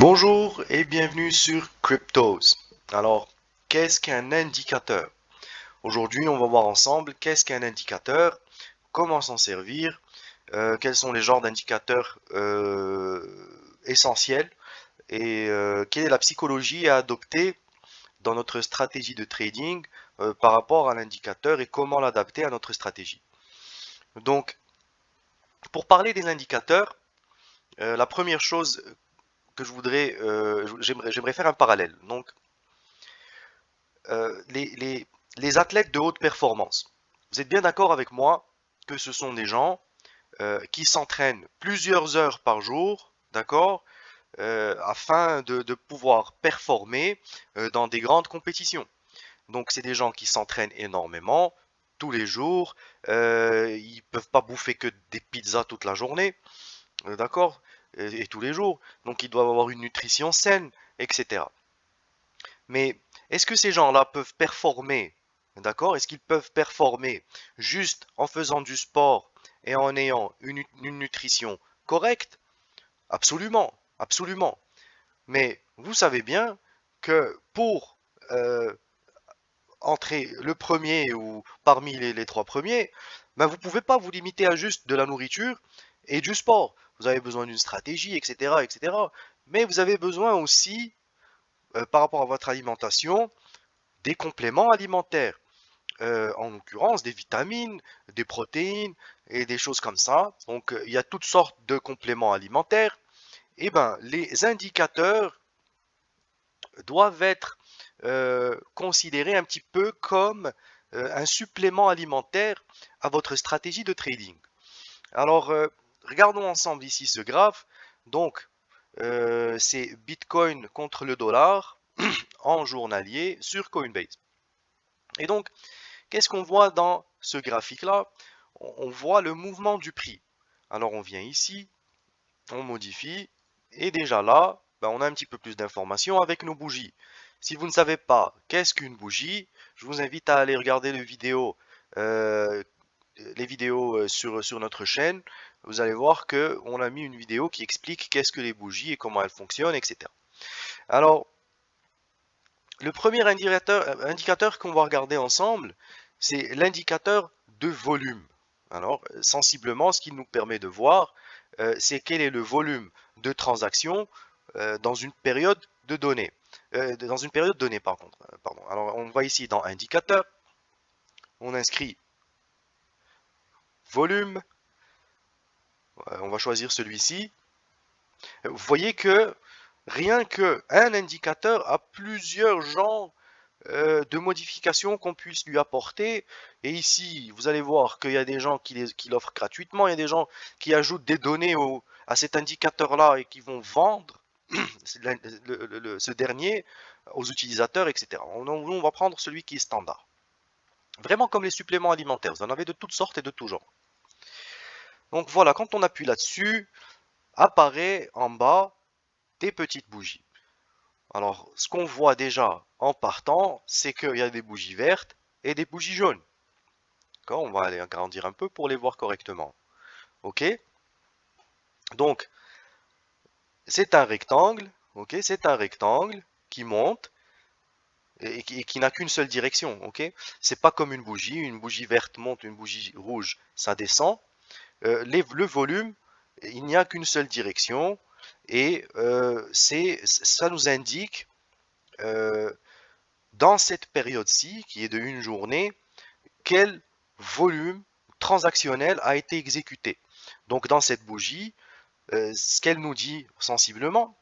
Bonjour et bienvenue sur Cryptos. Alors, qu'est-ce qu'un indicateur? Aujourd'hui, on va voir ensemble qu'est-ce qu'un indicateur, comment s'en servir, quels sont les genres d'indicateurs essentiels et quelle est la psychologie à adopter dans notre stratégie de trading par rapport à l'indicateur et comment l'adapter à notre stratégie. Donc, pour parler des indicateurs, la première chose que j'aimerais faire un parallèle. Donc, euh, les, les- les athlètes de haute performance. Vous êtes bien d'accord avec moi que ce sont des gens qui s'entraînent plusieurs heures par jour, d'accord, afin de pouvoir performer dans des grandes compétitions. Donc, c'est des gens qui s'entraînent énormément tous les jours. Ils peuvent pas bouffer que des pizzas toute la journée, d'accord, et tous les jours. Donc, ils doivent avoir une nutrition saine, etc. Mais est-ce que ces gens-là peuvent performer, d'accord? Est-ce qu'ils peuvent performer juste en faisant du sport et en ayant une nutrition correcte? Absolument, absolument. Mais vous savez bien que pour euh, entrer le premier ou parmi les trois premiers, ben vous ne pouvez pas vous limiter à juste de la nourriture et du sport. Vous avez besoin d'une stratégie, etc., etc. Mais vous avez besoin aussi, par rapport à votre alimentation, des compléments alimentaires, en l'occurrence des vitamines, des protéines et des choses comme ça. Donc il y a toutes sortes de compléments alimentaires. Et ben les indicateurs doivent être considérés un petit peu comme un supplément alimentaire à votre stratégie de trading. Alors regardons ensemble ici ce graphe. Donc c'est Bitcoin contre le dollar en journalier sur Coinbase. Et donc, qu'est-ce qu'on voit dans ce graphique-là? On voit le mouvement du prix. Alors on vient ici, on modifie, et déjà là, ben, on a un petit peu plus d'informations avec nos bougies. Si vous ne savez pas qu'est-ce qu'une bougie, je vous invite à aller regarder euh, les vidéos sur notre chaîne. Vous allez voir qu'on a mis une vidéo qui explique qu'est-ce que les bougies et comment elles fonctionnent, etc. Alors, le premier indicateur qu'on va regarder ensemble, c'est l'indicateur de volume. Alors, sensiblement, ce qu'il nous permet de voir, c'est quel est le volume de transactions dans une période de données. Dans une période donnée, par contre. Pardon. Alors, on voit ici dans indicateur, on inscrit volume, on va choisir celui-ci. Vous voyez que rien qu'un indicateur a plusieurs genres de modifications qu'on puisse lui apporter. Et ici, vous allez voir qu'il y a des gens qui l'offrent gratuitement, il y a des gens qui ajoutent des données à cet indicateur-là et qui vont vendre ce dernier aux utilisateurs, etc. On va prendre celui qui est standard. Vraiment comme les suppléments alimentaires, vous en avez de toutes sortes et de tout genre. Donc voilà, quand on appuie là-dessus, apparaît en bas des petites bougies. Alors, ce qu'on voit déjà en partant, c'est qu'il y a des bougies vertes et des bougies jaunes. D'accord? On va aller agrandir un peu pour les voir correctement. Ok? Donc, c'est un rectangle. Ok? C'est un rectangle qui monte et qui n'a qu'une seule direction. Ok? C'est pas comme une bougie. Une bougie verte monte, une bougie rouge, ça descend. Le volume, il n'y a qu'une seule direction et ça nous indique euh, dans cette période-ci, qui est de une journée, quel volume transactionnel a été exécuté. Donc dans cette bougie, ce qu'elle nous dit sensiblement,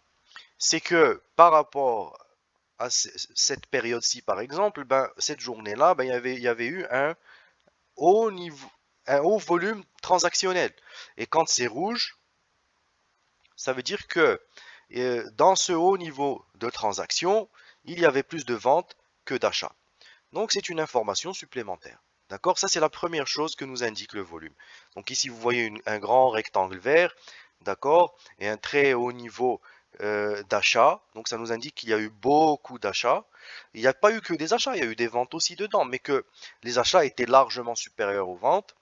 c'est que par rapport à cette période-ci, par exemple, ben, cette journée-là, ben, il y avait eu haut niveau, un haut volume transactionnel. Et quand c'est rouge, ça veut dire que dans ce haut niveau de transaction, il y avait plus de ventes que d'achats. Donc c'est une information supplémentaire. D'accord? Ça, c'est la première chose que nous indique le volume. Donc ici, vous voyez un grand rectangle vert, d'accord, et un très haut niveau d'achat. Donc ça nous indique qu'il y a eu beaucoup d'achats. Il n'y a pas eu que des achats, il y a eu des ventes aussi dedans, mais que les achats étaient largement supérieurs aux ventes.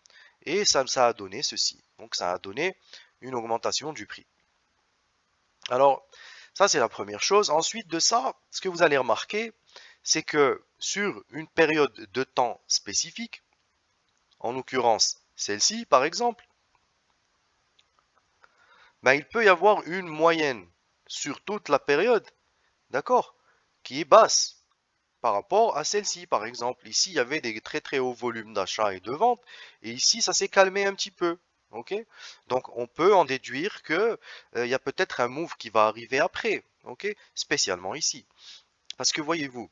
Et ça a donné ceci. Donc ça a donné une augmentation du prix. Alors, Ça, c'est la première chose. Ensuite de ça, ce que vous allez remarquer, c'est que sur une période de temps spécifique, en l'occurrence celle-ci par exemple, ben, il peut y avoir une moyenne sur toute la période, d'accord, qui est basse par rapport à celle-ci. Par exemple, ici, il y avait des très très hauts volumes d'achat et de vente, et ici, ça s'est calmé un petit peu. Ok? Donc, on peut en déduire que il y a peut-être un move qui va arriver après, ok? Spécialement ici. Parce que voyez-vous,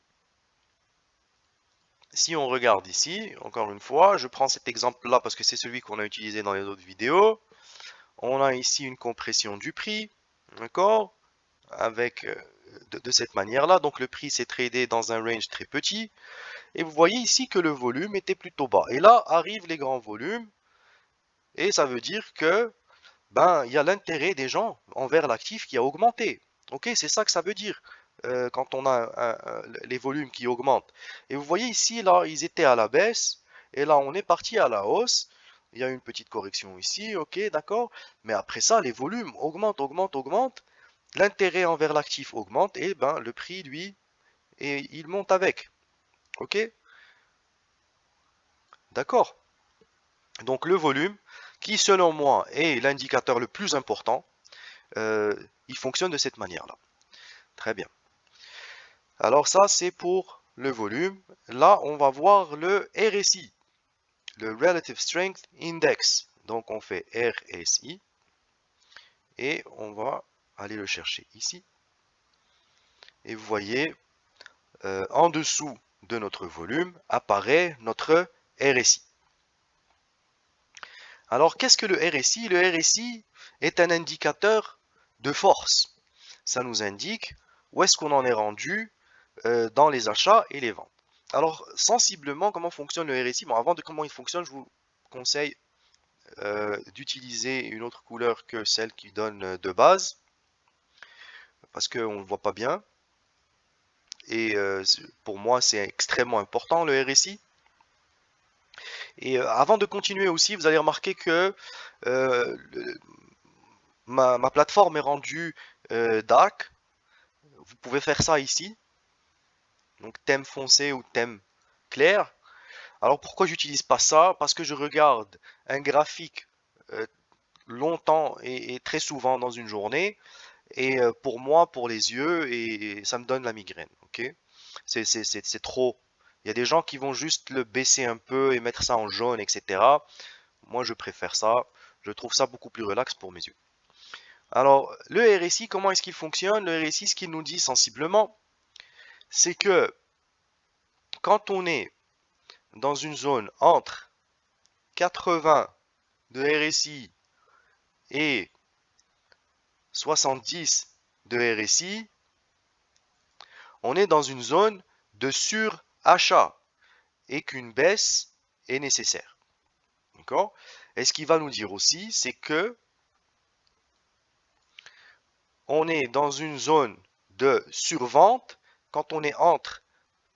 si on regarde ici, encore une fois, je prends cet exemple-là parce que c'est celui qu'on a utilisé dans les autres vidéos. On a ici une compression du prix, d'accord? Avec de cette manière-là. Donc le prix s'est tradé dans un range très petit. Et vous voyez ici que le volume était plutôt bas. Et là arrivent les grands volumes. Et ça veut dire que ben il y a l'intérêt des gens envers l'actif qui a augmenté. Ok, c'est ça que ça veut dire quand on a les volumes qui augmentent. Et vous voyez ici, là, ils étaient à la baisse. Et là, on est parti à la hausse. Il y a une petite correction ici, ok, d'accord. Mais après ça, les volumes augmentent, augmentent, augmentent. L'intérêt envers l'actif augmente et ben le prix, lui, et il monte avec. Ok? D'accord? Donc le volume, qui selon moi est l'indicateur le plus important, euh, il fonctionne de cette manière-là. Très bien. Alors ça, c'est pour le volume. Là, on va voir le RSI, le Relative Strength Index. Donc on fait RSI et on va aller le chercher ici. Et vous voyez, en dessous de notre volume apparaît notre RSI. Alors, qu'est-ce que le RSI? Le RSI est un indicateur de force. Ça nous indique où est-ce qu'on en est rendu dans les achats et les ventes. Alors, sensiblement, comment fonctionne le RSI? Bon, avant de comment il fonctionne, je vous conseille d'utiliser une autre couleur que celle qui donne de base, parce qu'on ne le voit pas bien. Et pour moi, c'est extrêmement important, le RSI. Et avant de continuer aussi, vous allez remarquer que ma plateforme est rendue dark. Vous pouvez faire ça ici. Donc thème foncé ou thème clair. Alors pourquoi j'utilise pas ça? Parce que je regarde un graphique euh, longtemps et très souvent dans une journée. Et pour moi, pour les yeux, et ça me donne la migraine. Ok? C'est trop. Il y a des gens qui vont juste le baisser un peu et mettre ça en jaune, etc. Moi, je préfère ça. Je trouve ça beaucoup plus relax pour mes yeux. Alors, le RSI, comment est-ce qu'il fonctionne? Le RSI, ce qu'il nous dit sensiblement, c'est que quand on est dans une zone entre 80 de RSI et 70 de RSI, on est dans une zone de surachat et qu'une baisse est nécessaire. D'accord? Et ce qu'il va nous dire aussi, c'est que on est dans une zone de survente quand on est entre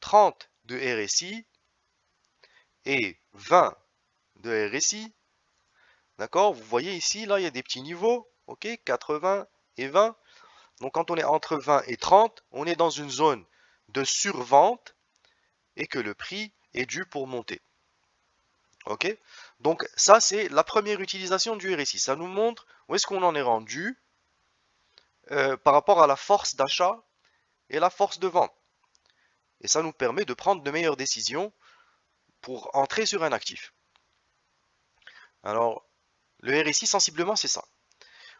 30 de RSI et 20 de RSI. D'accord? Vous voyez ici, là, il y a des petits niveaux. OK? 80 et 20. Donc, quand on est entre 20 et 30, on est dans une zone de survente et que le prix est dû pour monter. OK? Donc, ça, c'est la première utilisation du RSI. Ça nous montre où est-ce qu'on en est rendu par rapport à la force d'achat et la force de vente. Et ça nous permet de prendre de meilleures décisions pour entrer sur un actif. Alors, le RSI, sensiblement, c'est ça.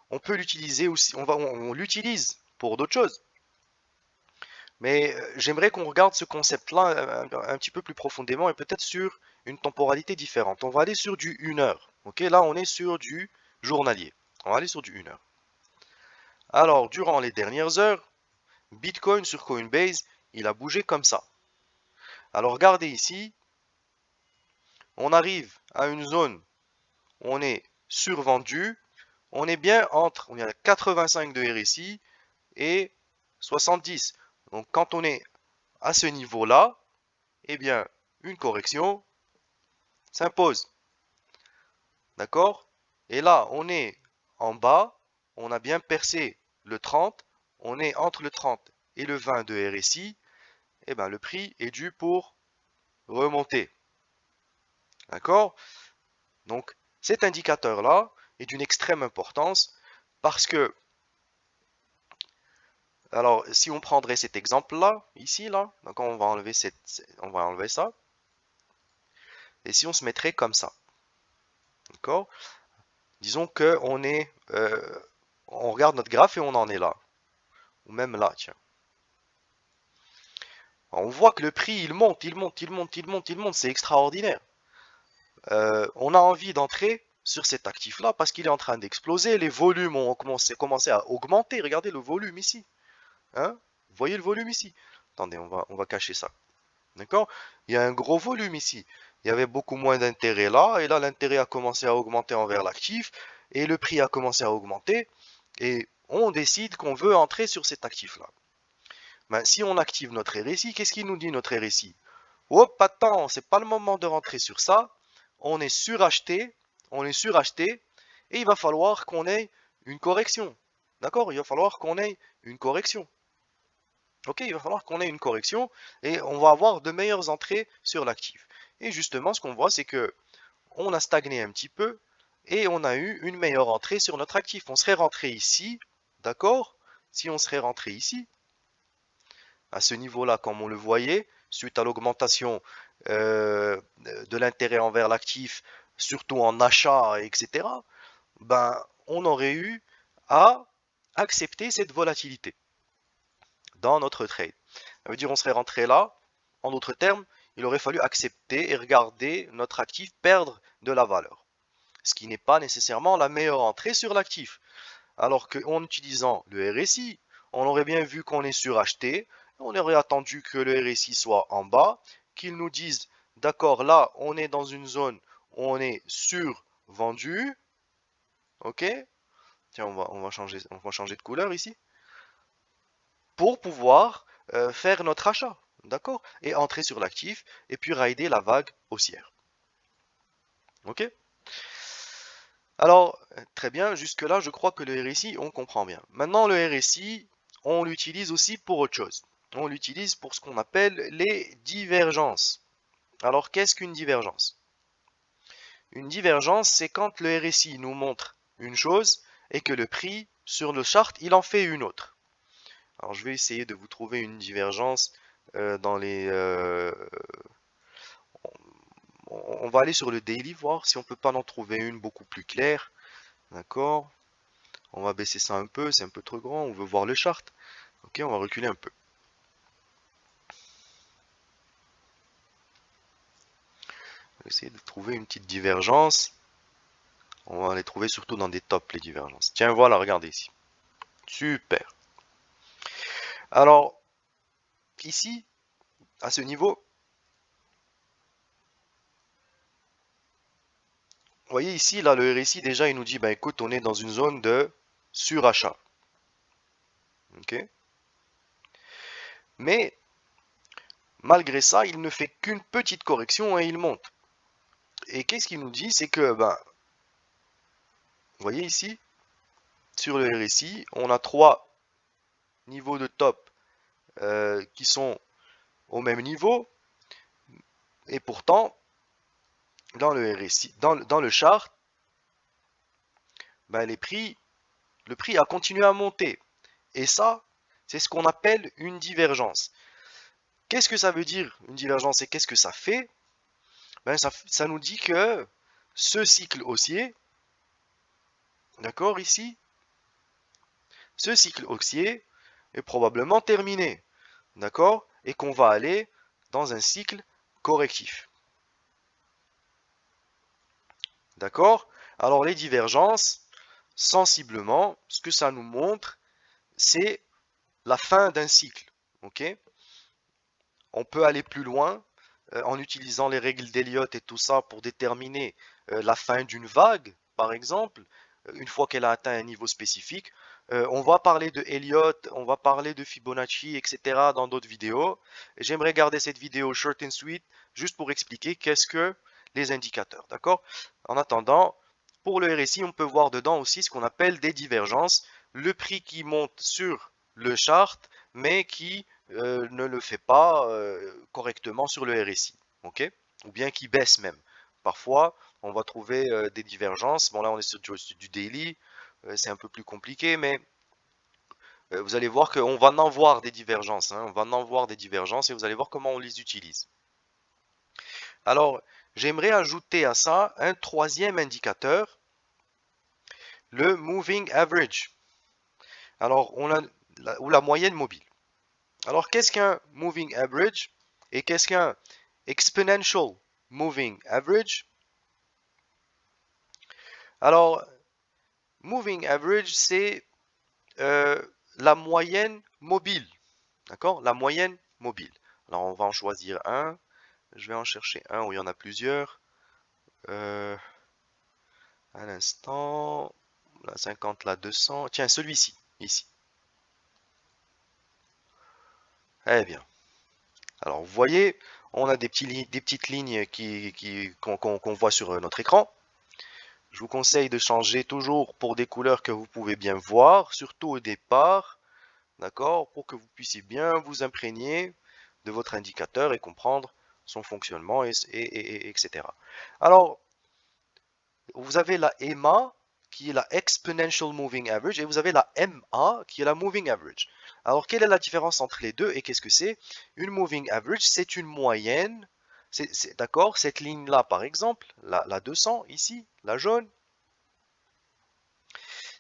On peut l'utiliser aussi, on l'utilise pour d'autres choses. Mais j'aimerais qu'on regarde ce concept-là un petit peu plus profondément et peut-être sur une temporalité différente. On va aller sur du 1 heure. Ok, là, on est sur du journalier. On va aller sur du 1 heure. Alors, durant les dernières heures, Bitcoin sur Coinbase, il a bougé comme ça. Alors, regardez ici, on arrive à une zone où on est survendu. On est bien entre, on est à 85 de RSI et 70. Donc, quand on est à ce niveau-là, eh bien, une correction s'impose. D'accord? Et là, on est en bas, on a bien percé le 30, on est entre le 30 et le 20 de RSI, eh ben, le prix est dû pour remonter. D'accord? Donc, cet indicateur-là est d'une extrême importance parce que, alors, si on prendrait cet exemple-là, ici, là, donc on va enlever ça, et si on se mettrait comme ça, d'accord? Disons que on regarde notre graphe et on en est là, ou même là, tiens. Alors, on voit que le prix, il monte, il monte, il monte, il monte, il monte, c'est extraordinaire. On a envie d'entrer sur cet actif-là parce qu'il est en train d'exploser, les volumes ont commencé à augmenter, regardez le volume ici. Hein? Vous voyez le volume ici? Attendez, on va cacher ça. D'accord? Il y a un gros volume ici. Il y avait beaucoup moins d'intérêt là, et là l'intérêt a commencé à augmenter envers l'actif, et le prix a commencé à augmenter, et on décide qu'on veut entrer sur cet actif-là. Ben, si on active notre RSI, qu'est-ce qu'il nous dit notre RSI? Hop, attends, c'est pas le moment de rentrer sur ça. On est suracheté, et il va falloir qu'on ait une correction. D'accord? Il va falloir qu'on ait une correction. Ok, il va falloir qu'on ait une correction et on va avoir de meilleures entrées sur l'actif. Et justement, ce qu'on voit, c'est que on a stagné un petit peu et on a eu une meilleure entrée sur notre actif. On serait rentré ici, d'accord? Si on serait rentré ici, à ce niveau-là, comme on le voyait, suite à l'augmentation de l'intérêt envers l'actif, surtout en achat, etc., ben, on aurait eu à accepter cette volatilité dans notre trade. Ça veut dire on serait rentré là. En d'autres termes, il aurait fallu accepter et regarder notre actif perdre de la valeur. Ce qui n'est pas nécessairement la meilleure entrée sur l'actif. Alors qu'en utilisant le RSI, on aurait bien vu qu'on est suracheté. On aurait attendu que le RSI soit en bas, qu'il nous dise, d'accord, là, on est dans une zone où on est survendu. Ok? Tiens, on va changer de couleur ici. Pour pouvoir faire notre achat, d'accord? Et entrer sur l'actif et puis rider la vague haussière. Ok? Alors, très bien, jusque-là, je crois que le RSI, on comprend bien. Maintenant, le RSI, on l'utilise aussi pour autre chose. On l'utilise pour ce qu'on appelle les divergences. Alors, qu'est-ce qu'une divergence? Une divergence, c'est quand le RSI nous montre une chose et que le prix sur le chart, il en fait une autre. Alors, je vais essayer de vous trouver une divergence dans les... on va aller sur le daily, voir si on peut pas en trouver une beaucoup plus claire. D'accord? On va baisser ça un peu, c'est un peu trop grand, on veut voir le chart. Ok, on va reculer un peu. On va essayer de trouver une petite divergence. On va les trouver surtout dans des tops, les divergences. Tiens, voilà, regardez ici. Super. Alors, ici, à ce niveau, vous voyez ici, là, le RSI, déjà, il nous dit, bah écoute, on est dans une zone de surachat. Ok? Mais, malgré ça, il ne fait qu'une petite correction et il monte. Et qu'est-ce qu'il nous dit? C'est que, ben, vous voyez ici, sur le RSI, on a trois niveaux de top qui sont au même niveau. Et pourtant, dans le RSI, dans le chart, ben, le prix a continué à monter. Et ça, c'est ce qu'on appelle une divergence. Qu'est-ce que ça veut dire une divergence et qu'est-ce que ça fait? Ben, ça nous dit que ce cycle haussier, d'accord, ici, ce cycle haussier est probablement terminé, d'accord, et qu'on va aller dans un cycle correctif. D'accord? Alors les divergences, sensiblement, ce que ça nous montre, c'est la fin d'un cycle. Ok? On peut aller plus loin en utilisant les règles d'Elliott et tout ça pour déterminer la fin d'une vague, par exemple, une fois qu'elle a atteint un niveau spécifique. On va parler de Elliott, on va parler de Fibonacci, etc. dans d'autres vidéos. J'aimerais garder cette vidéo short and sweet juste pour expliquer qu'est-ce que les indicateurs. D'accord? En attendant, pour le RSI, on peut voir dedans aussi ce qu'on appelle des divergences. Le prix qui monte sur le chart, mais qui ne le fait pas correctement sur le RSI, ok? Ou bien qui baisse même. Parfois, on va trouver des divergences. Bon, là, on est sur du daily, c'est un peu plus compliqué, mais vous allez voir qu'on va en voir des divergences, hein, on va en voir des divergences et vous allez voir comment on les utilise. Alors, j'aimerais ajouter à ça un troisième indicateur, le moving average. Alors, on a ou la moyenne mobile. Alors, qu'est-ce qu'un moving average et qu'est-ce qu'un exponential moving average? Alors, moving average, c'est la moyenne mobile. D'accord? La moyenne mobile. Alors, on va en choisir un. Je vais en chercher un où il y en a plusieurs. À l'instant, la 50, la 200. Tiens, celui-ci, ici. Eh bien. Alors, vous voyez, on a des petites lignes qu'on voit sur notre écran. Je vous conseille de changer toujours pour des couleurs que vous pouvez bien voir, surtout au départ, d'accord, pour que vous puissiez bien vous imprégner de votre indicateur et comprendre son fonctionnement, etc. Alors, vous avez la EMA, qui est la Exponential Moving Average, et vous avez la MA, qui est la Moving Average. Alors, quelle est la différence entre les deux et qu'est-ce que c'est? Une Moving Average, c'est une moyenne, d'accord? Cette ligne-là, par exemple, la 200, ici, la jaune,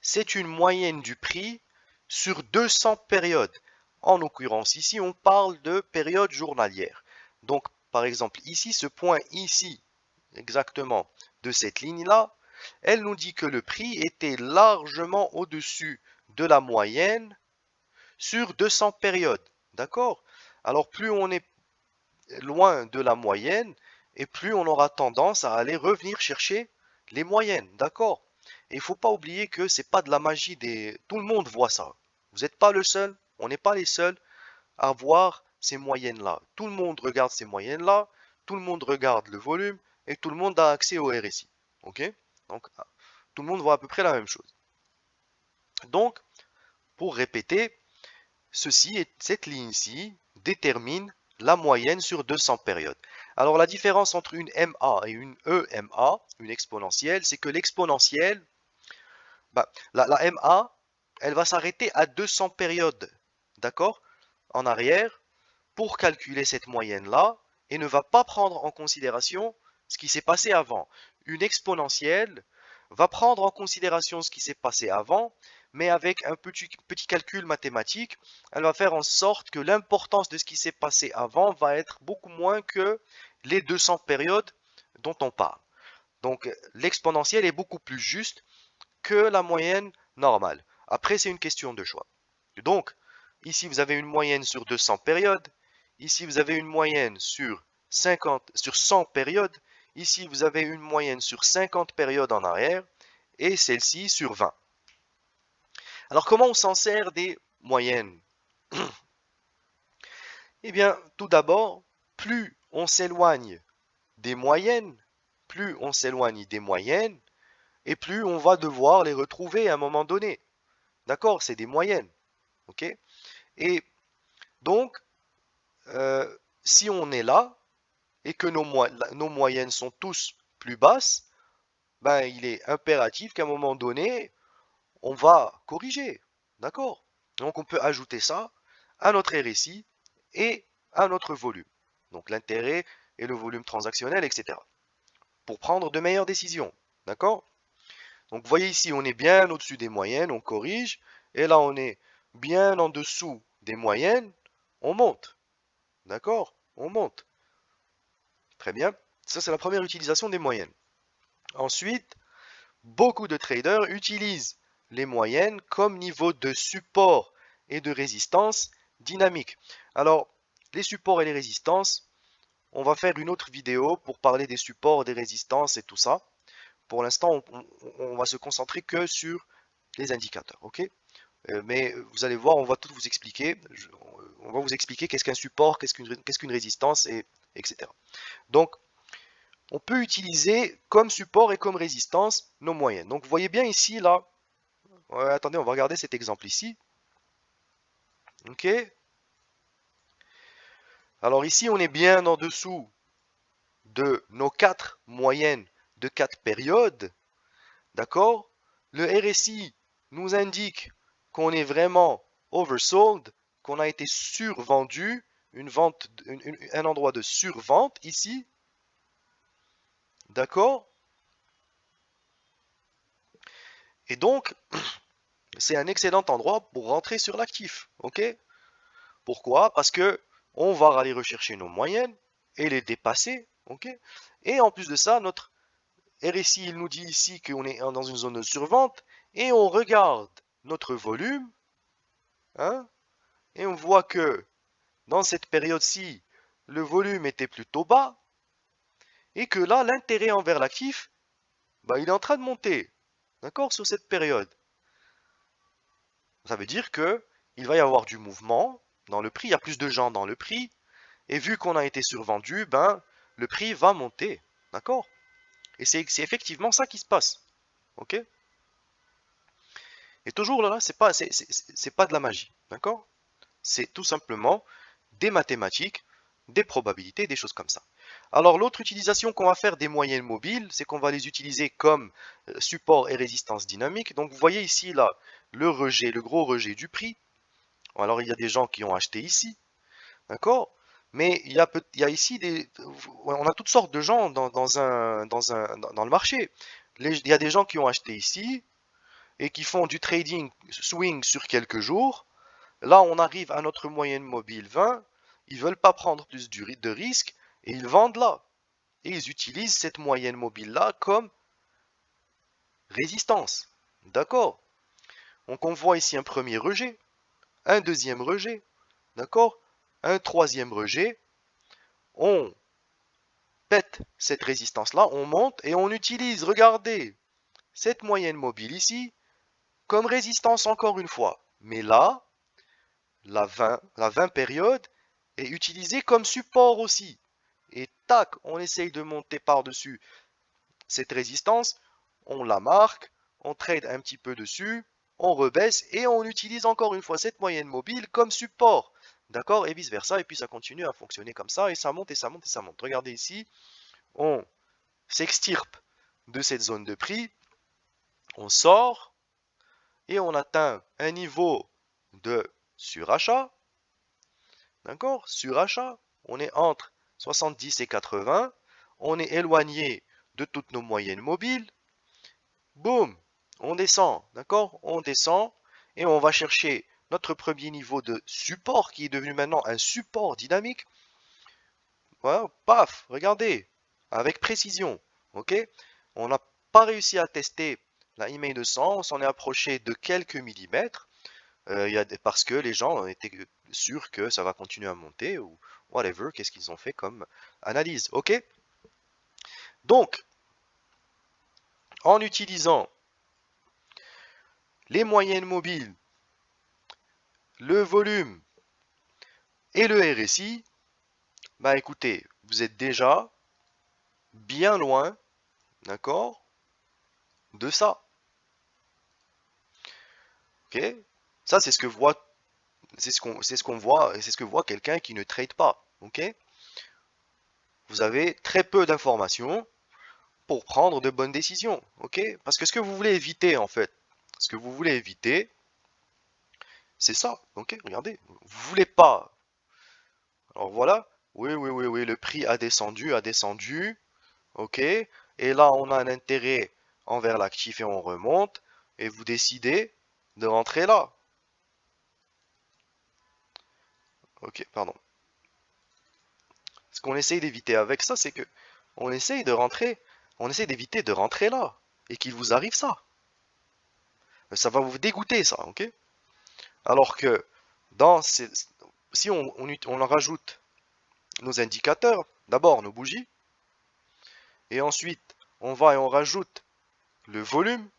c'est une moyenne du prix sur 200 périodes. En l'occurrence, ici, on parle de période journalière. Donc, par exemple, ici, ce point ici, exactement, de cette ligne-là, elle nous dit que le prix était largement au-dessus de la moyenne sur 200 périodes. D'accord? Alors, plus on est loin de la moyenne, et plus on aura tendance à aller revenir chercher les moyennes. D'accord? Et il ne faut pas oublier que c'est pas de la magie des... Tout le monde voit ça. Vous n'êtes pas le seul, on n'est pas les seuls à voir ces moyennes-là. Tout le monde regarde ces moyennes-là, tout le monde regarde le volume et tout le monde a accès au RSI. Ok? Donc, tout le monde voit à peu près la même chose. Donc, pour répéter, cette ligne-ci détermine la moyenne sur 200 périodes. Alors, la différence entre une MA et une EMA, une exponentielle, c'est que l'exponentielle, la MA, elle va s'arrêter à 200 périodes, d'accord, en arrière, pour calculer cette moyenne-là, et ne va pas prendre en considération ce qui s'est passé avant. Une exponentielle va prendre en considération ce qui s'est passé avant, mais avec un petit calcul mathématique, elle va faire en sorte que l'importance de ce qui s'est passé avant va être beaucoup moins que les 200 périodes dont on parle. Donc l'exponentielle est beaucoup plus juste que la moyenne normale. Après, c'est une question de choix. Donc, ici, vous avez une moyenne sur 200 périodes. Ici, vous avez une moyenne sur 100 périodes. Ici, vous avez une moyenne sur 50 périodes en arrière. Et celle-ci sur 20. Alors, comment on s'en sert des moyennes? Eh bien, tout d'abord, plus on s'éloigne des moyennes, plus on s'éloigne des moyennes, et plus on va devoir les retrouver à un moment donné. D'accord? C'est des moyennes. Ok? Et donc, si on est là et que nos moyennes sont tous plus basses, ben, il est impératif qu'à un moment donné, on va corriger. D'accord? Donc, on peut ajouter ça à notre RSI et à notre volume. Donc, l'intérêt et le volume transactionnel, etc. Pour prendre de meilleures décisions. D'accord? Donc, vous voyez ici, on est bien au-dessus des moyennes, on corrige. Et là, on est bien en dessous des moyennes, on monte. D'accord? On monte. Très bien. Ça, c'est la première utilisation des moyennes. Ensuite, beaucoup de traders utilisent les moyennes comme niveau de support et de résistance dynamique. Alors, les supports et les résistances, on va faire une autre vidéo pour parler des supports, des résistances et tout ça. Pour l'instant, on va se concentrer que sur les indicateurs. Ok? Mais vous allez voir, on va tout vous expliquer. On va vous expliquer qu'est-ce qu'un support, qu'est-ce qu'une résistance, etc. Donc, on peut utiliser comme support et comme résistance nos moyennes. Donc, vous voyez bien ici, là, attendez, on va regarder cet exemple ici. Ok? Alors ici, on est bien en dessous de nos 4 moyennes de 4 périodes. D'accord? Le RSI nous indique qu'on est vraiment oversold, qu'on a été survendu, un endroit de survente ici. D'accord? Et donc, c'est un excellent endroit pour rentrer sur l'actif. Ok? Pourquoi? Parce que on va aller rechercher nos moyennes et les dépasser. Ok? Et en plus de ça, notre RSI, il nous dit ici qu'on est dans une zone de survente et on regarde notre volume, hein, et on voit que dans cette période-ci, le volume était plutôt bas et que là, l'intérêt envers l'actif, bah, il est en train de monter, d'accord, sur cette période. Ça veut dire que il va y avoir du mouvement dans le prix, il y a plus de gens dans le prix, et vu qu'on a été survendu, ben, le prix va monter, d'accord? Et c'est effectivement ça qui se passe, ok? Et toujours là, c'est pas de la magie, d'accord? C'est tout simplement des mathématiques, des probabilités, des choses comme ça. Alors l'autre utilisation qu'on va faire des moyennes mobiles, c'est qu'on va les utiliser comme support et résistance dynamique. Donc vous voyez ici là le rejet, le gros rejet du prix. Alors il y a des gens qui ont acheté ici, d'accord? Mais il y a ici on a toutes sortes de gens dans le marché. Il y a des gens qui ont acheté ici et qui font du trading swing sur quelques jours. Là, on arrive à notre moyenne mobile 20. Ils veulent pas prendre plus de risques et ils vendent là. Et ils utilisent cette moyenne mobile là comme résistance. D'accord? Donc on voit ici un premier rejet, un deuxième rejet, d'accord? Un troisième rejet. On pète cette résistance là, on monte et on utilise, regardez, cette moyenne mobile ici comme résistance encore une fois. Mais là, la 20 période est utilisée comme support aussi. Et tac, on essaye de monter par-dessus cette résistance, on la marque, on trade un petit peu dessus, on rebaisse et on utilise encore une fois cette moyenne mobile comme support. D'accord? Et vice versa. Et puis ça continue à fonctionner comme ça et ça monte et ça monte et ça monte. Regardez ici, on s'extirpe de cette zone de prix, on sort et on atteint un niveau de surachat. D'accord? Surachat. On est entre 70 et 80. On est éloigné de toutes nos moyennes mobiles. Boum! On descend. D'accord? On descend et on va chercher notre premier niveau de support qui est devenu maintenant un support dynamique. Voilà, paf! Regardez. Avec précision. Ok? On n'a pas réussi à tester la email 200. On s'en est approché de quelques millimètres. Parce que les gens étaient sûrs que ça va continuer à monter ou whatever, qu'est-ce qu'ils ont fait comme analyse, ok? Donc, en utilisant les moyennes mobiles, le volume et le RSI, bah écoutez, vous êtes déjà bien loin, d'accord, de ça, ok? Ça, c'est ce que voit, c'est ce qu'on voit, et c'est ce que voit quelqu'un qui ne trade pas, ok? Vous avez très peu d'informations pour prendre de bonnes décisions, ok? Parce que ce que vous voulez éviter, en fait, ce que vous voulez éviter, c'est ça, ok? Regardez, vous voulez pas. Alors voilà, oui, oui, oui, oui, le prix a descendu, ok? Et là, on a un intérêt envers l'actif et on remonte, et vous décidez de rentrer là. Ok, pardon. Ce qu'on essaye d'éviter avec ça, c'est que on essaye de rentrer, on essaye d'éviter de rentrer là, et qu'il vous arrive ça. Ça va vous dégoûter, ça, ok? Alors que dans si on en rajoute nos indicateurs, d'abord nos bougies, et ensuite on va et on rajoute le volume,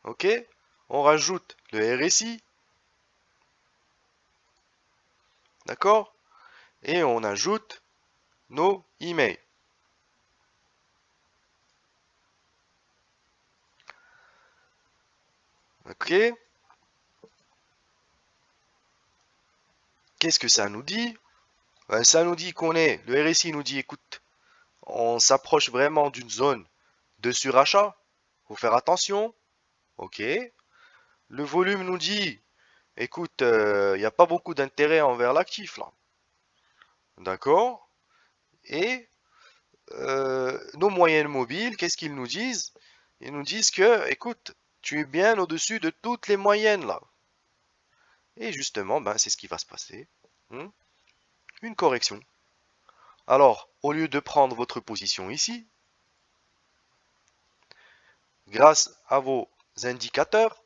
ok? On rajoute le RSI, d'accord? Et on ajoute nos emails. Ok? Qu'est-ce que ça nous dit? Ben, ça nous dit qu'on est, le RSI nous dit, écoute, on s'approche vraiment d'une zone de surachat. Faut faire attention. Ok? Le volume nous dit, écoute, il n'y a pas beaucoup d'intérêt envers l'actif là. D'accord? Et nos moyennes mobiles, qu'est-ce qu'ils nous disent? Ils nous disent que, écoute, tu es bien au-dessus de toutes les moyennes là. Et justement, ben, c'est ce qui va se passer. Hmm. Une correction. Alors, au lieu de prendre votre position ici, grâce à vos indicateurs,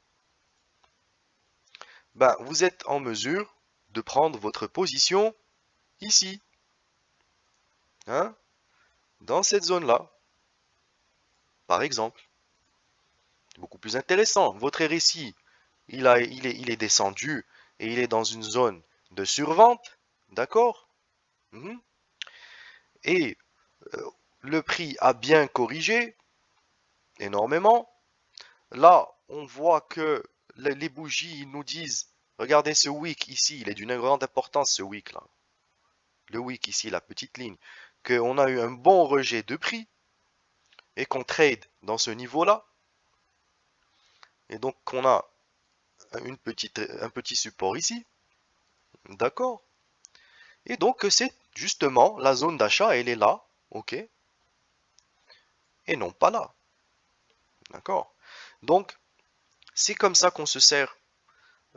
ben, vous êtes en mesure de prendre votre position ici, hein, dans cette zone-là, par exemple. Beaucoup plus intéressant. Votre RSI, il est descendu et il est dans une zone de survente, d'accord? Mhm. Et euh, le prix a bien corrigé énormément. Là, on voit que les bougies nous disent, regardez ce wick ici, il est d'une grande importance ce wick là. Le wick ici, la petite ligne, qu'on a eu un bon rejet de prix et qu'on trade dans ce niveau-là. Et donc on a un petit support ici, d'accord? Et donc c'est justement la zone d'achat, elle est là, ok? Et non pas là, d'accord? Donc c'est comme ça qu'on se sert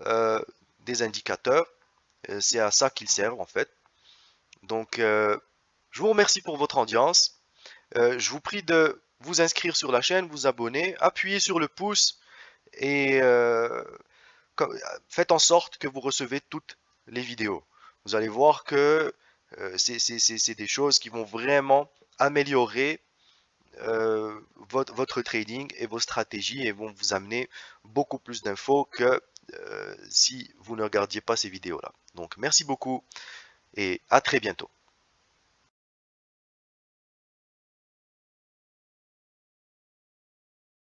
euh, des indicateurs, c'est à ça qu'ils servent en fait. Donc je vous remercie pour votre audience. Je vous prie de vous inscrire sur la chaîne, vous abonner, appuyer sur le pouce et faites en sorte que vous recevez toutes les vidéos. Vous allez voir que c'est des choses qui vont vraiment améliorer votre trading et vos stratégies et vont vous amener beaucoup plus d'infos que si vous ne regardiez pas ces vidéos-là. Donc merci beaucoup et à très bientôt.